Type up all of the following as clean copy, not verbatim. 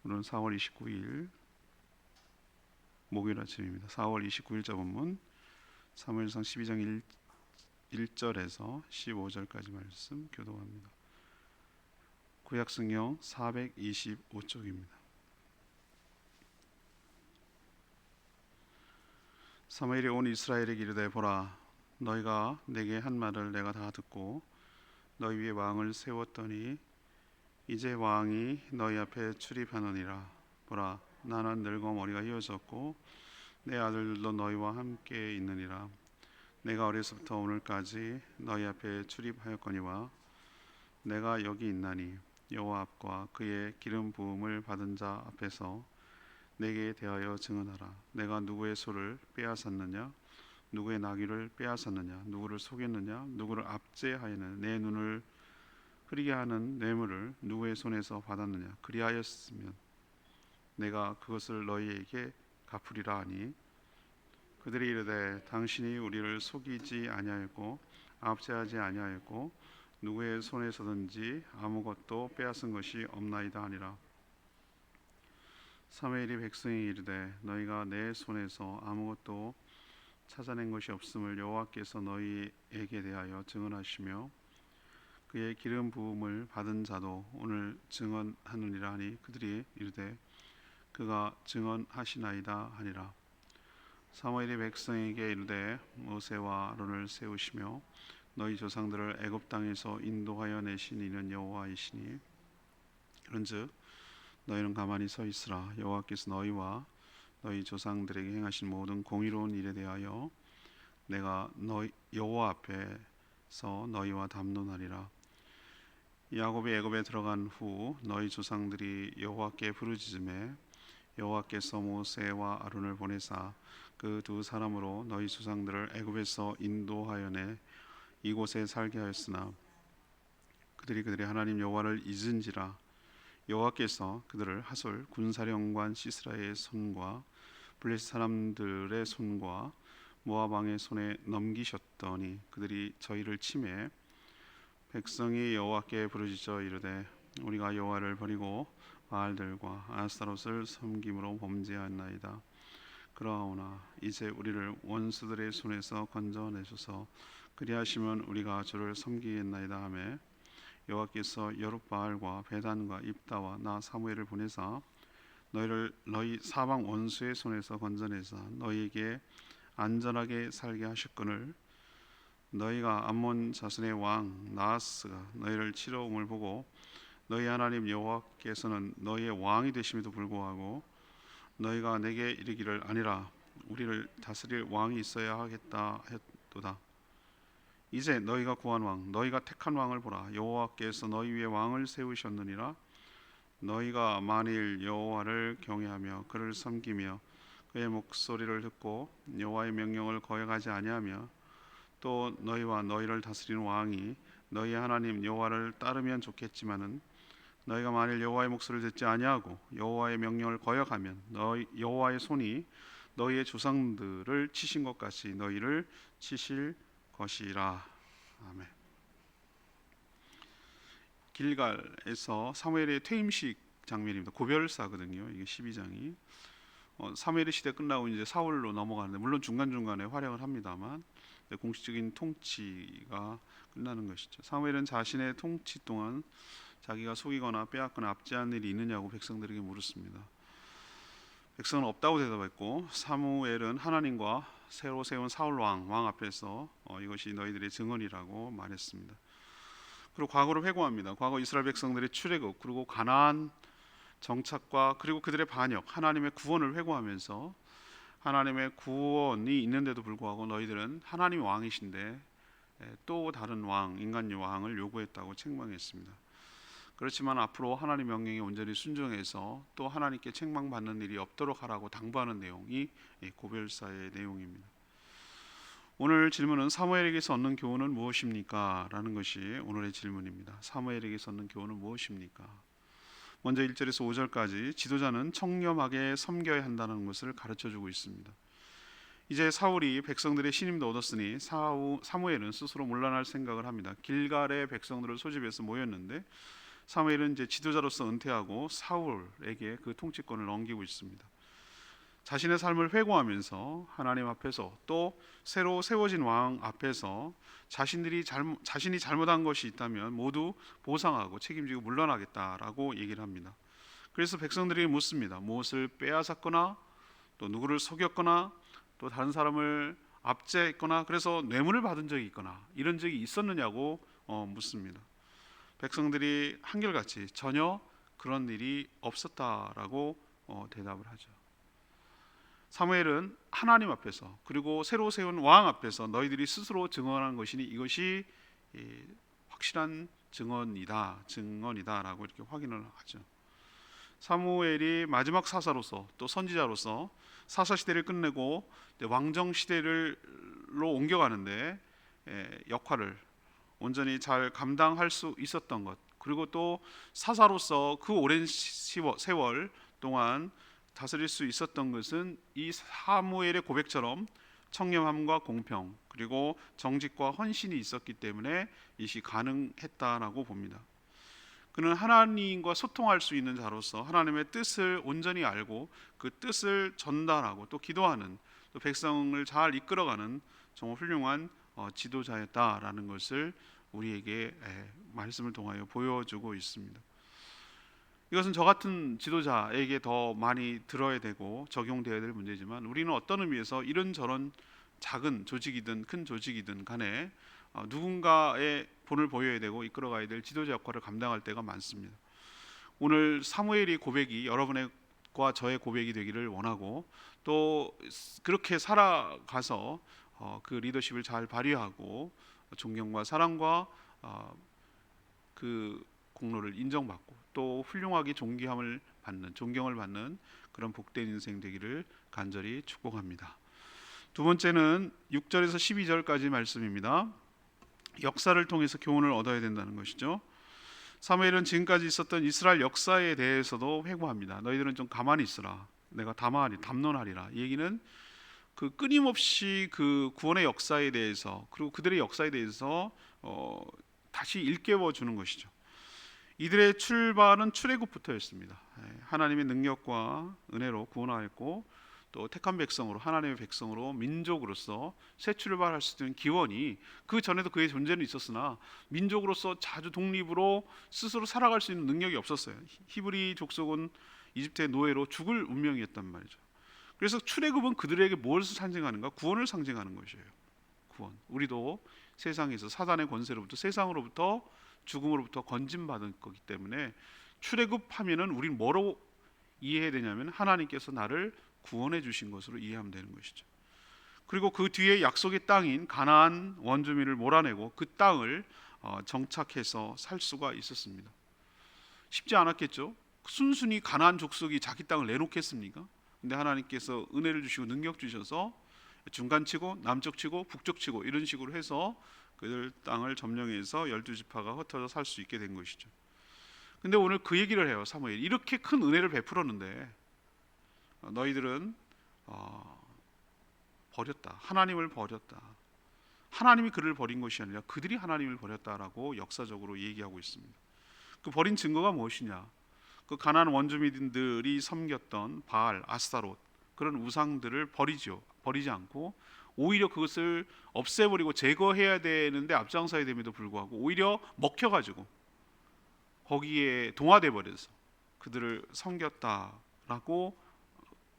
오늘은 4월 29일 목요일 아침입니다. 4월 29일자 본문 사무엘상 12장 1절에서 15절까지 말씀 교독합니다. 구약성경 425쪽입니다. 사무엘이 온 이스라엘에게 이르되 보라, 너희가 내게 한 말을 내가 다 듣고 너희 위에 왕을 세웠더니 이제 왕이 너희 앞에 출입하느니라. 보라, 나는 늙어 머리가 휘어졌고 내 아들들도 너희와 함께 있느니라. 내가 어려서부터 오늘까지 너희 앞에 출입하였거니와 내가 여기 있나니 여호와 앞과 그의 기름 부음을 받은 자 앞에서 내게 대하여 증언하라. 내가 누구의 소를 빼앗았느냐, 누구의 나귀를 빼앗았느냐, 누구를 속였느냐, 누구를 압제하였느냐, 내 눈을 흐리게 하는 뇌물을 누구의 손에서 받았느냐. 그리하였으면 내가 그것을 너희에게 갚으리라 하니, 그들이 이르되 당신이 우리를 속이지 아니하였고 압제하지 아니하였고 누구의 손에서든지 아무것도 빼앗은 것이 없나이다 하니라. 사무엘이 백성이 이르되 너희가 내 손에서 아무것도 찾아낸 것이 없음을 여호와께서 너희에게 대하여 증언하시며 그의 기름 부음을 받은 자도 오늘 증언하느니라 하니, 그들이 이르되 그가 증언하시나이다 하니라. 사무엘이 백성에게 이르되 모세와 아론을 세우시며 너희 조상들을 애굽 땅에서 인도하여 내신 이는 여호와이시니, 그런즉 너희는 가만히 서 있으라. 여호와께서 너희와 너희 조상들에게 행하신 모든 공의로운 일에 대하여 내가 여호와 앞에서 너희와 담론하리라. 야곱이 애굽에 들어간 후 너희 조상들이 여호와께 부르짖음에 여호와께서 모세와 아론을 보내사 그 두 사람으로 너희 조상들을 애굽에서 인도하여 내 이곳에 살게 하였으나 그들이 그들의 하나님 여호와를 잊은지라. 여호와께서 그들을 하솔 군사령관 시스라의 손과 블레셋 사람들의 손과 모압 왕의 손에 넘기셨더니 그들이 저희를 치매 백성이 여호와께 부르짖어 이르되 우리가 여호와를 버리고 바알들과 아스타롯을 섬김으로 범죄하였나이다. 그러하오나 이제 우리를 원수들의 손에서 건져내소서. 그리하시면 우리가 주를 섬기겠나이다 하매 여호와께서 여룻바알과 베단과 입다와 나 사무엘을 보내사 너희를 너희 사방 원수의 손에서 건져내사 너희에게 안전하게 살게 하셨거늘 너희가 암몬 자손의 왕 나하스가 너희를 치러 옴을 보고 너희 하나님 여호와께서는 너희의 왕이 되심에도 불구하고 너희가 내게 이르기를 아니라 우리를 다스릴 왕이 있어야 하겠다 했도다. 이제 너희가 구한 왕 너희가 택한 왕을 보라. 여호와께서 너희 위에 왕을 세우셨느니라. 너희가 만일 여호와를 경외하며 그를 섬기며 그의 목소리를 듣고 여호와의 명령을 거역하지 아니하며 또 너희와 너희를 다스리는 왕이 너희 하나님 여호와를 따르면 좋겠지만은 너희가 만일 여호와의 목소리를 듣지 아니하고 여호와의 명령을 거역하면 여호와의 손이 너희의 조상들을 치신 것 같이 너희를 치실 것이라. 아멘. 길갈에서 사무엘의 퇴임식 장면입니다. 고별사거든요. 이게 12장이 사무엘의 시대 끝나고 이제 사울로 넘어가는데 물론 중간중간에 활약을 합니다만 공식적인 통치가 끝나는 것이죠. 사무엘은 자신의 통치 동안 자기가 속이거나 빼앗거나 압제한 일이 있느냐고 백성들에게 물었습니다. 백성은 없다고 대답했고 사무엘은 하나님과 새로 세운 사울 왕 앞에서 이것이 너희들의 증언이라고 말했습니다. 그리고 과거를 회고합니다. 과거 이스라엘 백성들의 출애굽 그리고 가나안 정착과 그리고 그들의 반역, 하나님의 구원을 회고하면서 하나님의 구원이 있는데도 불구하고 너희들은 하나님이 왕이신데 또 다른 왕, 인간 왕을 요구했다고 책망했습니다. 그렇지만 앞으로 하나님 명령에 온전히 순종해서 또 하나님께 책망받는 일이 없도록 하라고 당부하는 내용이 고별사의 내용입니다. 오늘 질문은 사무엘에게서 얻는 교훈은 무엇입니까? 라는 것이 오늘의 질문입니다. 사무엘에게서 얻는 교훈은 무엇입니까? 먼저 1절에서 5절까지 지도자는 청렴하게 섬겨야 한다는 것을 가르쳐주고 있습니다. 이제 사울이 백성들의 신임도 얻었으니 사무엘은 스스로 물러날 생각을 합니다. 길갈의 백성들을 소집해서 모였는데 사무엘은 이제 지도자로서 은퇴하고 사울에게 그 통치권을 넘기고 있습니다. 자신의 삶을 회고하면서 하나님 앞에서 또 새로 세워진 왕 앞에서 자신이 잘못한 것이 있다면 모두 보상하고 책임지고 물러나겠다라고 얘기를 합니다. 그래서 백성들이 묻습니다. 무엇을 빼앗았거나 또 누구를 속였거나 또 다른 사람을 압제했거나 그래서 뇌물을 받은 적이 있거나 이런 적이 있었느냐고 묻습니다. 백성들이 한결같이 전혀 그런 일이 없었다라고 대답을 하죠. 사무엘은 하나님 앞에서 그리고 새로 세운 왕 앞에서 너희들이 스스로 증언한 것이니 이것이 확실한 증언이다라고 이렇게 확인을 하죠. 사무엘이 마지막 사사로서 또 선지자로서 사사 시대를 끝내고 왕정 시대로 옮겨가는데 역할을 온전히 잘 감당할 수 있었던 것, 그리고 또 사사로서 그 오랜 세월 동안 다스릴 수 있었던 것은 이 사무엘의 고백처럼 청렴함과 공평 그리고 정직과 헌신이 있었기 때문에 이것이 가능했다라고 봅니다. 그는 하나님과 소통할 수 있는 자로서 하나님의 뜻을 온전히 알고 그 뜻을 전달하고 또 기도하는 또 백성을 잘 이끌어가는 정말 훌륭한 지도자였다라는 것을 우리에게 말씀을 통하여 보여주고 있습니다. 이것은 저 같은 지도자에게 더 많이 들어야 되고 적용되어야 될 문제지만 우리는 어떤 의미에서 이런저런 작은 조직이든 큰 조직이든 간에 누군가의 본을 보여야 되고 이끌어가야 될 지도자 역할을 감당할 때가 많습니다. 오늘 사무엘의 고백이 여러분과 저의 고백이 되기를 원하고 또 그렇게 살아가서 그 리더십을 잘 발휘하고 존경과 사랑과 그 공로를 인정받고 또 훌륭하게 존경을 받는 그런 복된 인생 되기를 간절히 축복합니다. 두 번째는 6절에서 12절까지 말씀입니다. 역사를 통해서 교훈을 얻어야 된다는 것이죠. 사무엘은 지금까지 있었던 이스라엘 역사에 대해서도 회고합니다. 너희들은 좀 가만히 있으라. 내가 담론하리라. 이 얘기는 그 끊임없이 그 구원의 역사에 대해서 그리고 그들의 역사에 대해서 다시 일깨워 주는 것이죠. 이들의 출발은 출애굽부터였습니다. 하나님의 능력과 은혜로 구원하였고 또 택한 백성으로 하나님의 백성으로 민족으로서 새 출발할 수 있는 기원이 그 전에도 그의 존재는 있었으나 민족으로서 자주 독립으로 스스로 살아갈 수 있는 능력이 없었어요. 히브리 족속은 이집트의 노예로 죽을 운명이었단 말이죠. 그래서 출애굽은 그들에게 무엇을 상징하는가? 구원을 상징하는 것이에요. 구원. 우리도 세상에서 사단의 권세로부터 세상으로부터 죽음으로부터 건진받은 거기 때문에 출애굽하면은 우리는 뭐로 이해해야 되냐면 하나님께서 나를 구원해 주신 것으로 이해하면 되는 것이죠. 그리고 그 뒤에 약속의 땅인 가나안 원주민을 몰아내고 그 땅을 정착해서 살 수가 있었습니다. 쉽지 않았겠죠. 순순히 가나안 족속이 자기 땅을 내놓겠습니까? 근데 하나님께서 은혜를 주시고 능력 주셔서 중간치고 남쪽치고 북쪽치고 이런 식으로 해서 그들 땅을 점령해서 12지파가 흩어져 살 수 있게 된 것이죠. 근데 오늘 그 얘기를 해요. 사무엘 이렇게 큰 은혜를 베풀었는데 너희들은 버렸다. 하나님을 버렸다. 하나님이 그를 버린 것이 아니라 그들이 하나님을 버렸다라고 역사적으로 얘기하고 있습니다. 그 버린 증거가 무엇이냐? 그 가나안 원주민들이 섬겼던 바알, 아스타롯 그런 우상들을 버리지 않고 오히려 그것을 없애버리고 제거해야 되는데 앞장서야 됨에도 불구하고 오히려 먹혀가지고 거기에 동화돼 버려서 그들을 섬겼다라고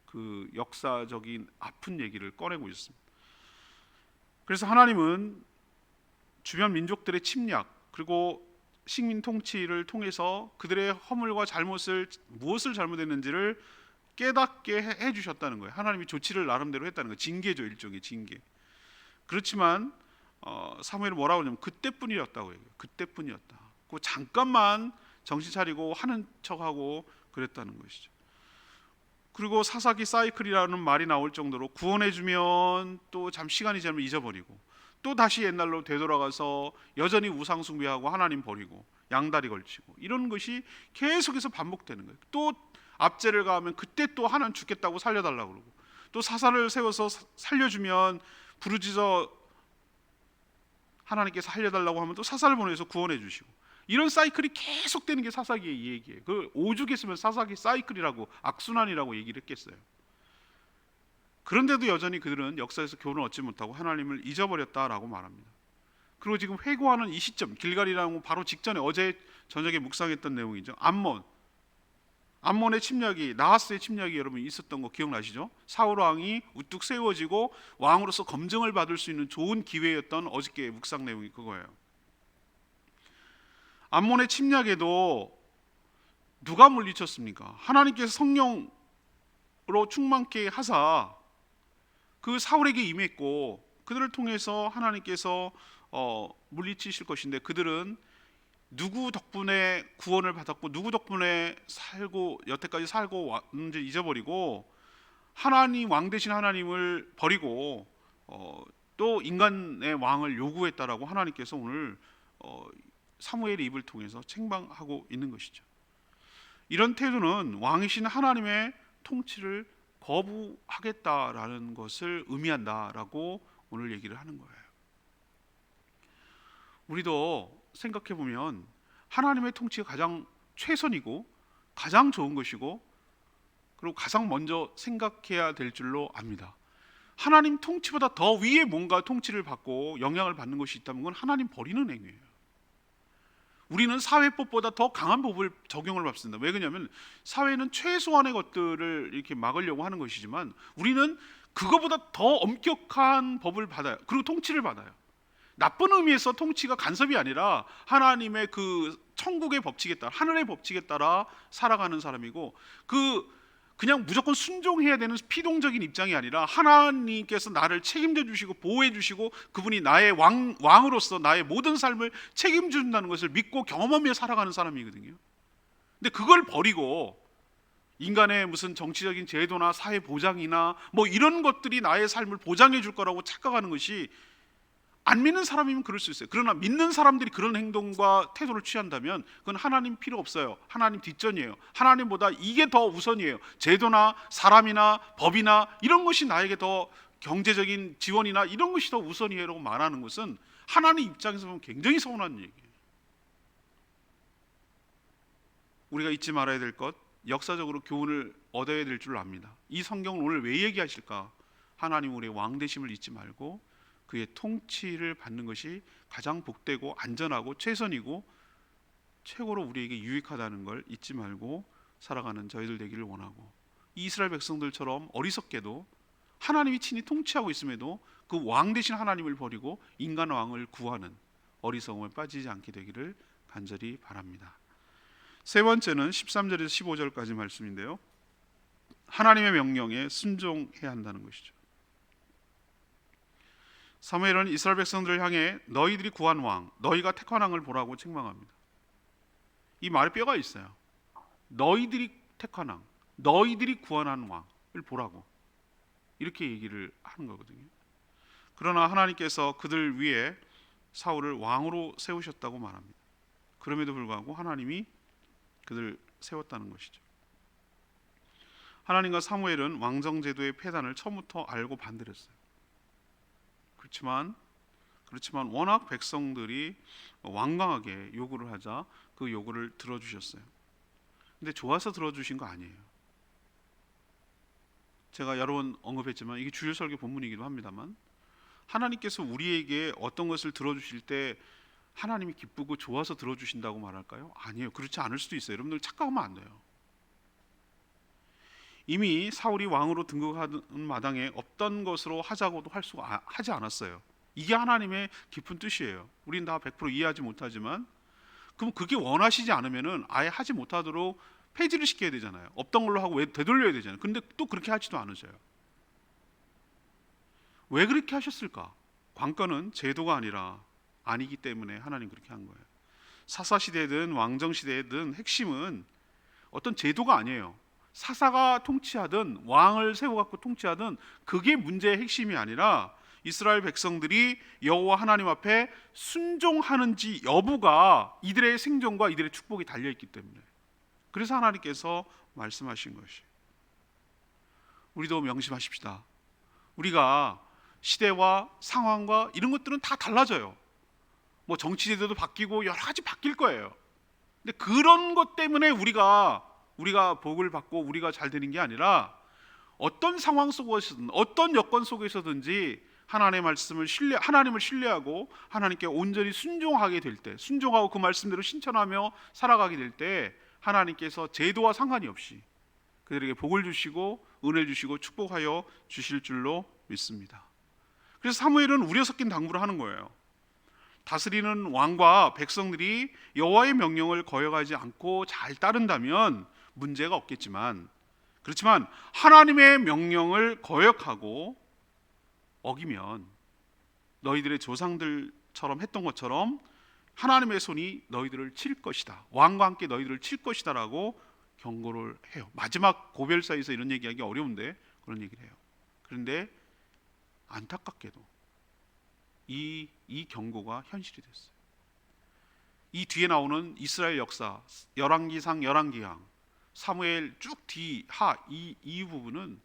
그 역사적인 아픈 얘기를 꺼내고 있습니다. 그래서 하나님은 주변 민족들의 침략 그리고 식민 통치를 통해서 그들의 허물과 무엇을 잘못했는지를 깨닫게 해주셨다는 거예요. 하나님이 조치를 나름대로 했다는 거예요. 징계죠, 일종의 징계. 그렇지만 사무엘은 뭐라고 하냐면 그때뿐이었다고 해요. 그때뿐이었다. 그 잠깐만 정신 차리고 하는 척하고 그랬다는 것이죠. 그리고 사사기 사이클이라는 말이 나올 정도로 구원해주면 또 시간이 지나면 잊어버리고 또 다시 옛날로 되돌아가서 여전히 우상 숭배하고 하나님 버리고 양다리 걸치고 이런 것이 계속해서 반복되는 거예요. 또 압제를 가하면 그때 또 하나님 죽겠다고 살려달라고 그러고 또 사사를 세워서 살려주면 부르짖어 하나님께서 살려달라고 하면 또 사사를 보내서 구원해 주시고 이런 사이클이 계속되는 게 사사기의 이 얘기예요. 그 오죽했으면 사사기 사이클이라고 악순환이라고 얘기를 했겠어요. 그런데도 여전히 그들은 역사에서 교훈을 얻지 못하고 하나님을 잊어버렸다라고 말합니다. 그리고 지금 회고하는 이 시점, 길갈이라고 바로 직전에 어제 저녁에 묵상했던 내용이죠. 암몬의 침략이, 나하스의 침략이 여러분 있었던 거 기억나시죠? 사울 왕이 우뚝 세워지고 왕으로서 검증을 받을 수 있는 좋은 기회였던 어저께 묵상 내용이 그거예요. 암몬의 침략에도 누가 물리쳤습니까? 하나님께서 성령으로 충만케 하사 그 사울에게 임했고 그들을 통해서 하나님께서 물리치실 것인데, 그들은 누구 덕분에 구원을 받았고 누구 덕분에 살고 여태까지 살고 왔는지 잊어버리고 하나님, 왕 되신 하나님을 버리고 또 인간의 왕을 요구했다라고 하나님께서 오늘 사무엘의 입을 통해서 책망하고 있는 것이죠. 이런 태도는 왕이신 하나님의 통치를 거부하겠다라는 것을 의미한다라고 오늘 얘기를 하는 거예요. 우리도 생각해 보면 하나님의 통치가 가장 최선이고 가장 좋은 것이고 그리고 가장 먼저 생각해야 될 줄로 압니다. 하나님 통치보다 더 위에 뭔가 통치를 받고 영향을 받는 것이 있다면 그건 하나님 버리는 행위예요. 우리는 사회법보다 더 강한 법을 적용을 받습니다. 왜 그러냐면 사회는 최소한의 것들을 이렇게 막으려고 하는 것이지만 우리는 그거보다 더 엄격한 법을 받아요. 그리고 통치를 받아요. 나쁜 의미에서 통치가 간섭이 아니라 하나님의 그 천국의 법칙에 따라, 하늘의 법칙에 따라 살아가는 사람이고, 그냥 무조건 순종해야 되는 피동적인 입장이 아니라 하나님께서 나를 책임져 주시고 보호해 주시고 그분이 나의 왕으로서 나의 모든 삶을 책임져 준다는 것을 믿고 경험하며 살아가는 사람이거든요. 근데 그걸 버리고 인간의 무슨 정치적인 제도나 사회 보장이나 뭐 이런 것들이 나의 삶을 보장해 줄 거라고 착각하는 것이, 안 믿는 사람이면 그럴 수 있어요. 그러나 믿는 사람들이 그런 행동과 태도를 취한다면 그건 하나님 필요 없어요. 하나님 뒷전이에요. 하나님보다 이게 더 우선이에요. 제도나 사람이나 법이나 이런 것이 나에게 더 경제적인 지원이나 이런 것이 더 우선이에요 라고 말하는 것은 하나님 입장에서 보면 굉장히 서운한 얘기예요. 우리가 잊지 말아야 될 것, 역사적으로 교훈을 얻어야 될 줄 압니다. 이 성경을 오늘 왜 얘기하실까? 하나님 우리의 왕 되심을 잊지 말고 그의 통치를 받는 것이 가장 복되고 안전하고 최선이고 최고로 우리에게 유익하다는 걸 잊지 말고 살아가는 저희들 되기를 원하고, 이스라엘 백성들처럼 어리석게도 하나님이 친히 통치하고 있음에도 그 왕 되신 하나님을 버리고 인간 왕을 구하는 어리석음에 빠지지 않게 되기를 간절히 바랍니다. 세 번째는 13절에서 15절까지 말씀인데요, 하나님의 명령에 순종해야 한다는 것이죠. 사무엘은 이스라엘 백성들을 향해 너희들이 구한 왕, 너희가 택한 왕을 보라고 책망합니다. 이 말에 뼈가 있어요. 너희들이 택한 왕, 너희들이 구원한 왕을 보라고 이렇게 얘기를 하는 거거든요. 그러나 하나님께서 그들 위에 사울을 왕으로 세우셨다고 말합니다. 그럼에도 불구하고 하나님이 그들을 세웠다는 것이죠. 하나님과 사무엘은 왕정제도의 폐단을 처음부터 알고 반대를 했어요. 그렇지만 워낙 백성들이 완강하게 요구를 하자 그 요구를 들어주셨어요. 근데 좋아서 들어주신 거 아니에요. 제가 여러 번 언급했지만 이게 주일 설교 본문이기도 합니다만, 하나님께서 우리에게 어떤 것을 들어주실 때 하나님이 기쁘고 좋아서 들어주신다고 말할까요? 아니에요. 그렇지 않을 수도 있어요. 여러분들 착각하면 안 돼요. 이미 사울이 왕으로 등극하는 마당에 없던 것으로 하자고도 하지 않았어요. 이게 하나님의 깊은 뜻이에요. 우린 다 100% 이해하지 못하지만, 그럼 그게 원하시지 않으면은 아예 하지 못하도록 폐지를 시켜야 되잖아요. 없던 걸로 하고 되돌려야 되잖아요. 근데 또 그렇게 하지도 않으셔요. 왜 그렇게 하셨을까? 관건은 제도가 아니기 때문에 하나님 그렇게 한 거예요. 사사시대든 왕정시대든 핵심은 어떤 제도가 아니에요. 사사가 통치하든 왕을 세워갖고 통치하든 그게 문제의 핵심이 아니라 이스라엘 백성들이 여호와 하나님 앞에 순종하는지 여부가 이들의 생존과 이들의 축복이 달려있기 때문에, 그래서 하나님께서 말씀하신 것이, 우리도 명심하십시다. 우리가 시대와 상황과 이런 것들은 다 달라져요. 뭐 정치제도도 바뀌고 여러 가지 바뀔 거예요. 근데 그런 것 때문에 우리가 복을 받고 우리가 잘 되는 게 아니라 어떤 상황 속에서든 어떤 여건 속에서든지 하나님을 신뢰하고 하나님께 온전히 순종하게 될 때, 순종하고 그 말씀대로 신천하며 살아가게 될 때 하나님께서 제도와 상관이 없이 그들에게 복을 주시고 은혜를 주시고 축복하여 주실 줄로 믿습니다. 그래서 사무엘은 우려 섞인 당부를 하는 거예요. 다스리는 왕과 백성들이 여호와의 명령을 거역하지 않고 잘 따른다면 문제가 없겠지만, 그렇지만 하나님의 명령을 거역하고 어기면 너희들의 조상들처럼 했던 것처럼 하나님의 손이 너희들을 칠 것이다, 왕과 함께 너희들을 칠 것이다 라고 경고를 해요. 마지막 고별사에서 이런 얘기하기 어려운데 그런 얘기를 해요. 그런데 안타깝게도 이 경고가 현실이 됐어요. 이 뒤에 나오는 이스라엘 역사, 열왕기상, 열왕기하, 사무엘 쭉 이 부분은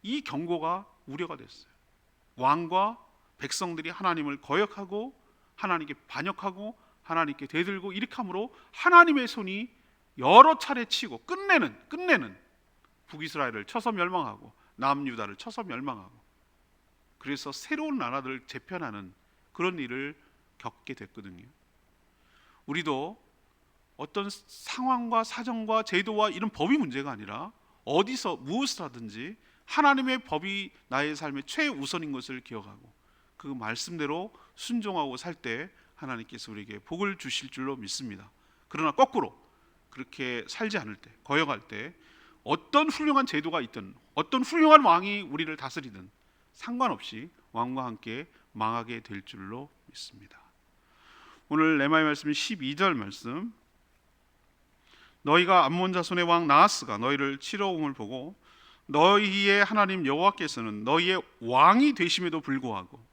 이 경고가 우려가 됐어요. 왕과 백성들이 하나님을 거역하고 하나님께 반역하고 하나님께 대들고 이렇게 함으로 하나님의 손이 여러 차례 치고 끝내는 북이스라엘을 쳐서 멸망하고 남유다를 쳐서 멸망하고, 그래서 새로운 나라들을 재편하는 그런 일을 겪게 됐거든요. 우리도 어떤 상황과 사정과 제도와 이런 법이 문제가 아니라 어디서 무엇을 하든지 하나님의 법이 나의 삶의 최우선인 것을 기억하고 그 말씀대로 순종하고 살 때 하나님께서 우리에게 복을 주실 줄로 믿습니다. 그러나 거꾸로 그렇게 살지 않을 때, 거역할 때 어떤 훌륭한 제도가 있든 어떤 훌륭한 왕이 우리를 다스리든 상관없이 왕과 함께 망하게 될 줄로 믿습니다. 오늘 레마의 말씀은 12절 말씀, 너희가 암몬 자손의 왕 나하스가 너희를 치러 옴을 보고 너희의 하나님 여호와께서는 너희의 왕이 되심에도 불구하고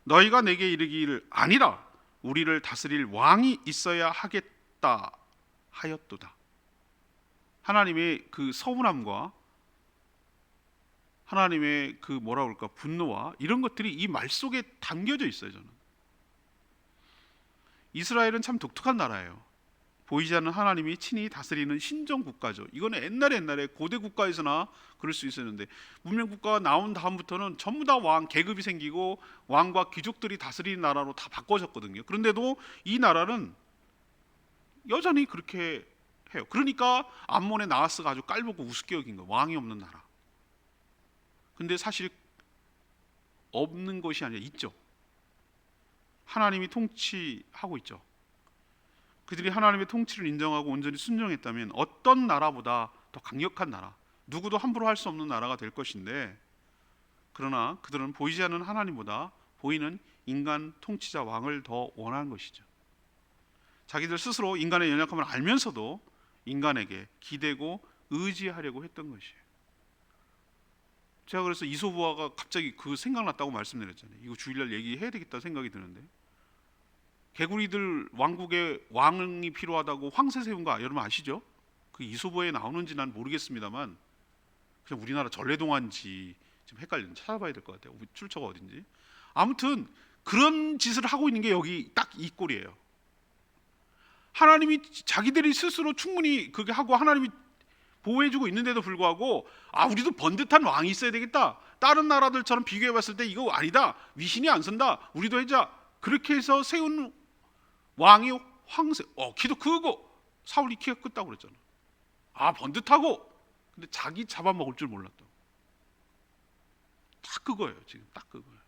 너희가 내게 이르기를 아니라 우리를 다스릴 왕이 있어야 하겠다 하였도다. 하나님의 그 서운함과 하나님의 그 분노와 이런 것들이 이 말 속에 담겨져 있어요. 저는 이스라엘은 참 독특한 나라예요. 보이지 않는 하나님이 친히 다스리는 신정 국가죠. 이거는 옛날에 고대 국가에서나 그럴 수 있었는데 문명 국가가 나온 다음부터는 전부 다 왕 계급이 생기고 왕과 귀족들이 다스리는 나라로 다 바꿔졌거든요. 그런데도 이 나라는 여전히 그렇게 해요. 그러니까 암몬의 나하스가 아주 깔보고 우습게 여긴 거예요. 왕이 없는 나라. 근데 사실 없는 것이 아니라 있죠. 하나님이 통치하고 있죠. 그들이 하나님의 통치를 인정하고 온전히 순종했다면 어떤 나라보다 더 강력한 나라, 누구도 함부로 할 수 없는 나라가 될 것인데, 그러나 그들은 보이지 않는 하나님보다 보이는 인간 통치자 왕을 더 원하는 것이죠. 자기들 스스로 인간의 연약함을 알면서도 인간에게 기대고 의지하려고 했던 것이에요. 제가 그래서 이소부화가 갑자기 그 생각났다고 말씀드렸잖아요. 이거 주일날 얘기해야 되겠다 생각이 드는데, 개구리들 왕국에 왕이 필요하다고 황새 세운가 여러분 아시죠? 그 이소부화에 나오는지 난 모르겠습니다만 그냥 우리나라 전래동화인지 좀 헷갈리는데 찾아봐야 될 것 같아요. 출처가 어딘지. 아무튼 그런 짓을 하고 있는 게 여기 딱 이 꼴이에요. 하나님이 자기들이 스스로 충분히 그렇게 하고 하나님이 보호해주고 있는데도 불구하고 우리도 번듯한 왕이 있어야 되겠다, 다른 나라들처럼 비교해봤을 때 이거 아니다, 위신이 안 선다, 우리도 해자, 그렇게 해서 세운 왕이 황새, 키도 크고 사울이 키가 크다고 그랬잖아. 번듯하고, 근데 자기 잡아먹을 줄 몰랐다고. 딱 그거예요. 지금 딱 그거예요.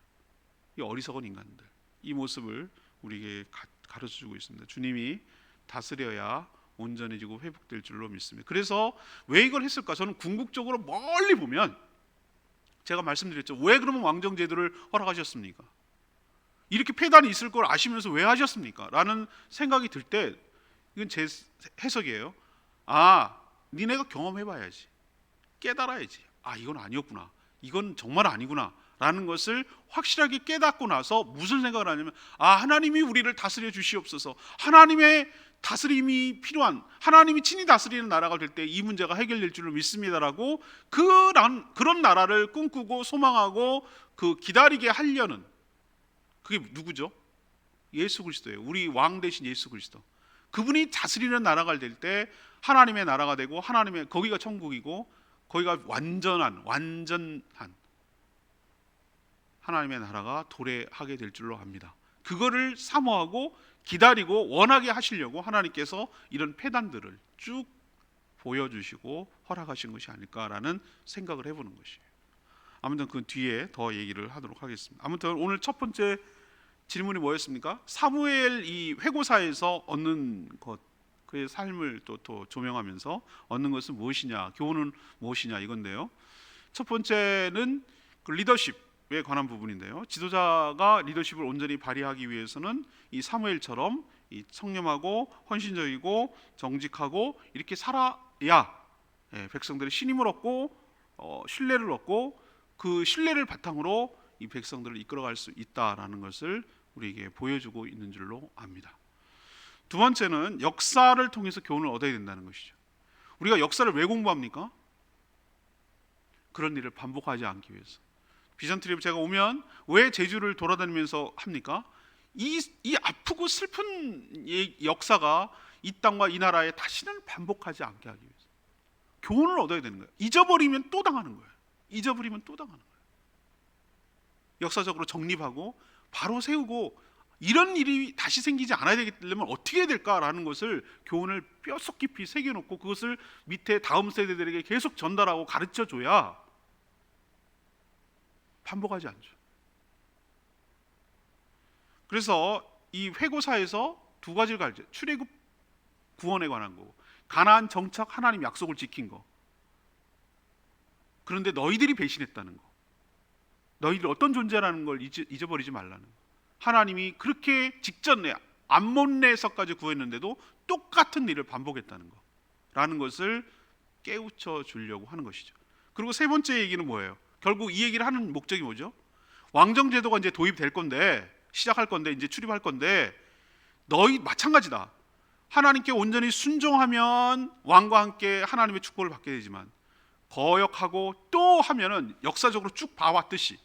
이 어리석은 인간들, 이 모습을 우리에게 가르쳐주고 있습니다. 주님이 다스려야 온전해지고 회복될 줄로 믿습니다. 그래서 왜 이걸 했을까? 저는 궁극적으로 멀리 보면, 제가 말씀드렸죠. 왜 그러면 왕정제도를 허락하셨습니까? 이렇게 폐단이 있을 걸 아시면서 왜 하셨습니까? 라는 생각이 들 때, 이건 제 해석이에요. 니네가 경험해봐야지, 깨달아야지, 이건 아니었구나, 이건 정말 아니구나 라는 것을 확실하게 깨닫고 나서 무슨 생각을 하냐면, 하나님이 우리를 다스려 주시옵소서, 하나님의 다스림이 필요한, 하나님이 친히 다스리는 나라가 될 때 이 문제가 해결될 줄로 믿습니다라고 그런 나라를 꿈꾸고 소망하고 기다리게 하려는, 그게 누구죠? 예수 그리스도예요. 우리 왕 대신 예수 그리스도. 그분이 다스리는 나라가 될 때 하나님의 나라가 되고, 하나님의 거기가 천국이고, 거기가 완전한 하나님의 나라가 도래하게 될 줄로 압니다. 그거를 사모하고 기다리고 원하게 하시려고 하나님께서 이런 폐단들을 쭉 보여주시고 허락하신 것이 아닐까라는 생각을 해보는 것이에요. 아무튼 그 뒤에 더 얘기를 하도록 하겠습니다. 아무튼 오늘 첫 번째 질문이 뭐였습니까? 사무엘 이 회고사에서 얻는 것, 그의 삶을 또 조명하면서 얻는 것은 무엇이냐, 교훈은 무엇이냐 이건데요. 첫 번째는 그 리더십에 관한 부분인데요. 지도자가 리더십을 온전히 발휘하기 위해서는 이 사무엘처럼 이 청렴하고 헌신적이고 정직하고 이렇게 살아야 백성들의 신임을 얻고 신뢰를 얻고, 그 신뢰를 바탕으로 이 백성들을 이끌어갈 수 있다라는 것을 우리에게 보여주고 있는 줄로 압니다. 두 번째는 역사를 통해서 교훈을 얻어야 된다는 것이죠. 우리가 역사를 왜 공부합니까? 그런 일을 반복하지 않기 위해서. 비전 트립 제가 오면 왜 제주를 돌아다니면서 합니까? 이 아프고 슬픈 역사가 이 땅과 이 나라에 다시는 반복하지 않게 하기 위해서 교훈을 얻어야 되는 거예요. 잊어버리면 또 당하는 거예요. 잊어버리면 또 당하는 거예요. 역사적으로 정립하고 바로 세우고, 이런 일이 다시 생기지 않아야 되려면 어떻게 해야 될까라는 것을 교훈을 뼛속 깊이 새겨놓고 그것을 밑에 다음 세대들에게 계속 전달하고 가르쳐줘야 반복하지 않죠. 그래서 이 회고사에서 두 가지를 가르쳐요. 출애굽 구원에 관한 거, 가나안 정착 하나님 약속을 지킨 거. 그런데 너희들이 배신했다는 거, 너희들이 어떤 존재라는 걸 잊어버리지 말라는 거. 하나님이 그렇게 직전에 암몬내에서까지 구했는데도 똑같은 일을 반복했다는 거 라는 것을 깨우쳐 주려고 하는 것이죠. 그리고 세 번째 얘기는 뭐예요? 결국 이 얘기를 하는 목적이 뭐죠? 왕정제도가 이제 도입될 건데, 시작할 건데, 이제 출입할 건데, 너희 마찬가지다. 하나님께 온전히 순종하면 왕과 함께 하나님의 축복을 받게 되지만, 거역하고 또 하면은 역사적으로 쭉 봐왔듯이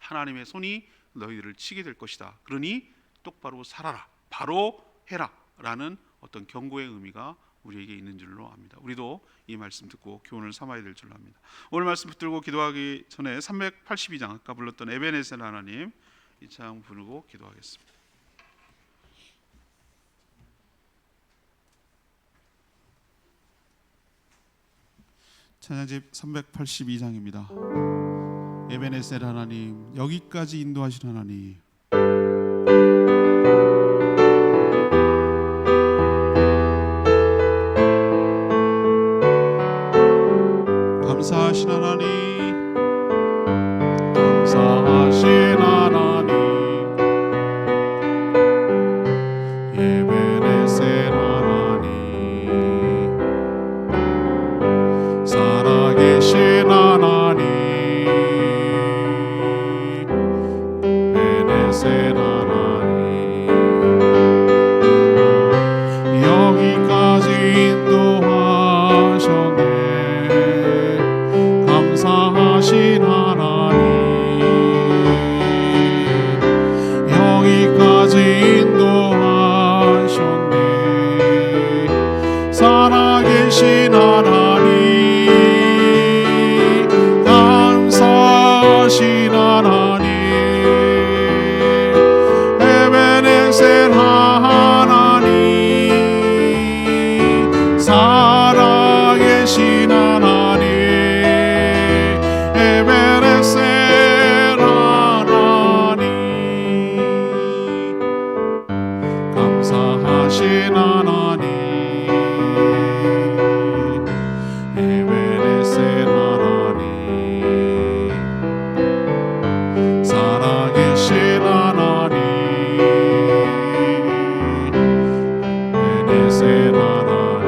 하나님의 손이 너희들을 치게 될 것이다. 그러니 똑바로 살아라, 바로 해라 라는 어떤 경고의 의미가 우리에게 있는 줄로 압니다. 우리도 이 말씀 듣고 교훈을 삼아야 될 줄로 압니다. 오늘 말씀 붙들고 기도하기 전에 382장 아까 불렀던 에베네셀 하나님 이 찬양 부르고 기도하겠습니다. 찬양집 382장입니다. 에베네셀 하나님, 여기까지 인도하신 하나님, 감사하신 하나님, 감사하신 하나님, 에베네셀 하나님, 살아계신 하나님, 에베네셀 하나님, 여기까지 인도하셨네. 감사하신 하나님, 여기까지 인도하셨네. 살아계신 하나님, 감사하신 하나님, 에베네셀 하나님, 살아계신 하나님, 에베네셀 하나님, 감사하신 하나님, 에베네셀 하나님, 살아계신 하나님, 에베네셀 하나님,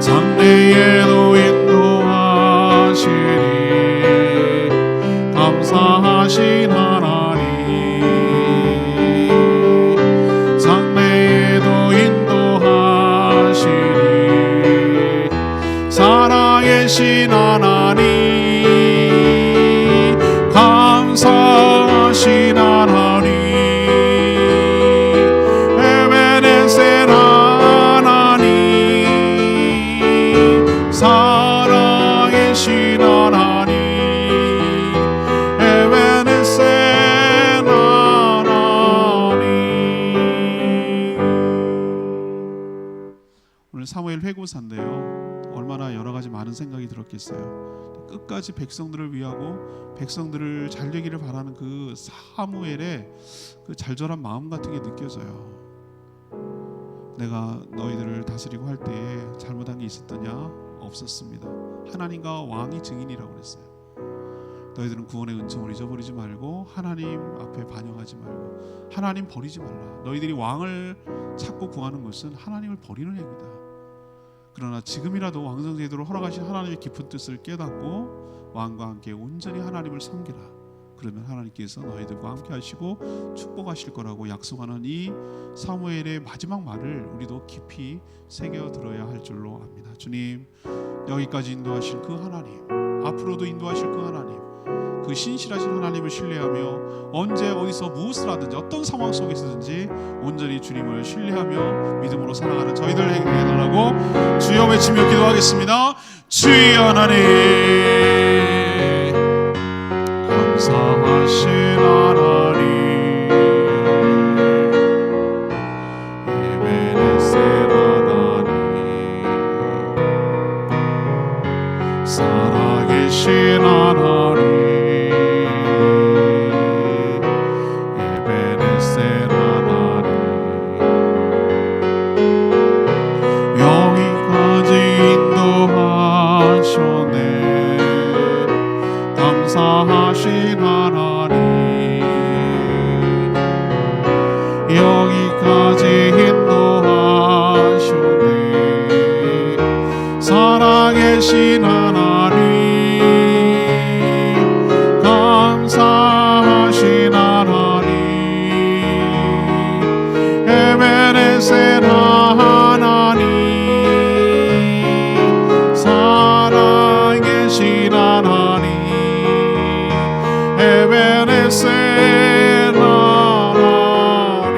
장래에도 인도하시니 감사하신 하나님, 장래에도 인도하시니 살아계신 하나님, 감사하신 하나님, 오늘 사무엘 회고사인데요. 얼마나 여러 가지 많은 생각이 들었겠어요. 끝까지 백성들을 위하고 백성들을 잘 되기를 바라는 그 사무엘의 그 잘절한 마음 같은 게 느껴져요. 내가 너희들을 다스리고 할 때에 잘못한 게 있었더냐? 없었습니다. 하나님과 왕이 증인이라고 그랬어요. 너희들은 구원의 은총을 잊어버리지 말고 하나님 앞에 반영하지 말고 하나님 버리지 말라. 너희들이 왕을 찾고 구하는 것은 하나님을 버리는 행위다. 그러나 지금이라도 왕성제도로 허락하신 하나님의 깊은 뜻을 깨닫고 왕과 함께 온전히 하나님을 섬기라. 그러면 하나님께서 너희들과 함께 하시고 축복하실 거라고 약속하는 이 사무엘의 마지막 말을 우리도 깊이 새겨 들어야 할 줄로 압니다. 주님, 여기까지 인도하실 그 하나님, 앞으로도 인도하실 그 하나님, 그 신실하신 하나님을 신뢰하며 언제 어디서 무엇을 하든지 어떤 상황 속에서든지 온전히 주님을 신뢰하며 믿음으로 살아가는 저희들에게 해달라고 주여 외치며 기도하겠습니다. 주의 하나님, 감사하신 하나님, 에베네셀 하나님, 살아계신 하나님, 에베네셀 하나님, 여기까지 인도하셨네. 감사하신 하나님, 여기까지 인도하셨네. 살아계신 하나님, 감사하신 하나님, 에베네셀 하나님, 살아계신 하나님, 에베네셀 하나님.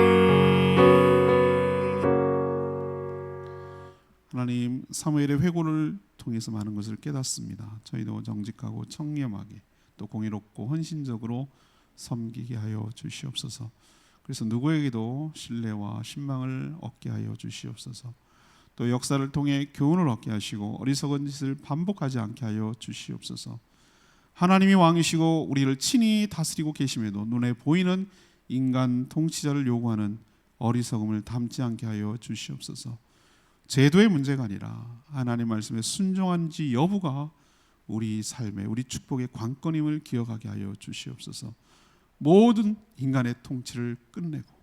하나님, 사무엘의 회고를 통해서 많은 것을 깨닫습니다. 저희도 정직하고 청렴하게 또 공의롭고 헌신적으로 섬기게 하여 주시옵소서. 그래서 누구에게도 신뢰와 신망을 얻게 하여 주시옵소서. 또 역사를 통해 교훈을 얻게 하시고 어리석은 짓을 반복하지 않게 하여 주시옵소서. 하나님이 왕이시고 우리를 친히 다스리고 계심에도 눈에 보이는 인간 통치자를 요구하는 어리석음을 담지 않게 하여 주시옵소서. 제도의 문제가 아니라 하나님 말씀에 순종한지 여부가 우리 삶의 우리 축복의 관건임을 기억하게 하여 주시옵소서. 모든 인간의 통치를 끝내고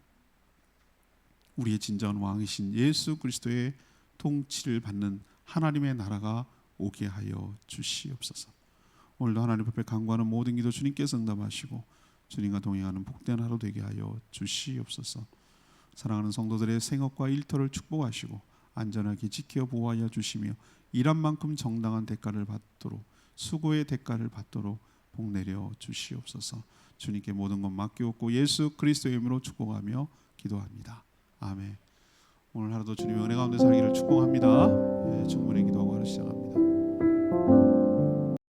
우리의 진정한 왕이신 예수 그리스도의 통치를 받는 하나님의 나라가 오게 하여 주시옵소서. 오늘도 하나님 앞에 간구하는 모든 기도 주님께서 응답하시고 주님과 동행하는 복된 하루 되게 하여 주시옵소서. 사랑하는 성도들의 생업과 일터를 축복하시고 안전하게 지켜 보호하여 주시며 일한 만큼 정당한 대가를 받도록 수고의 대가를 받도록 복 내려 주시옵소서. 주님께 모든 것 맡기옵고 예수 그리스도의 이름으로 축복하며 기도합니다. 아멘. 오늘 하루도 주님의 은혜 가운데 살기를 축복합니다. 충분히 기도하고 하루 시작합니다.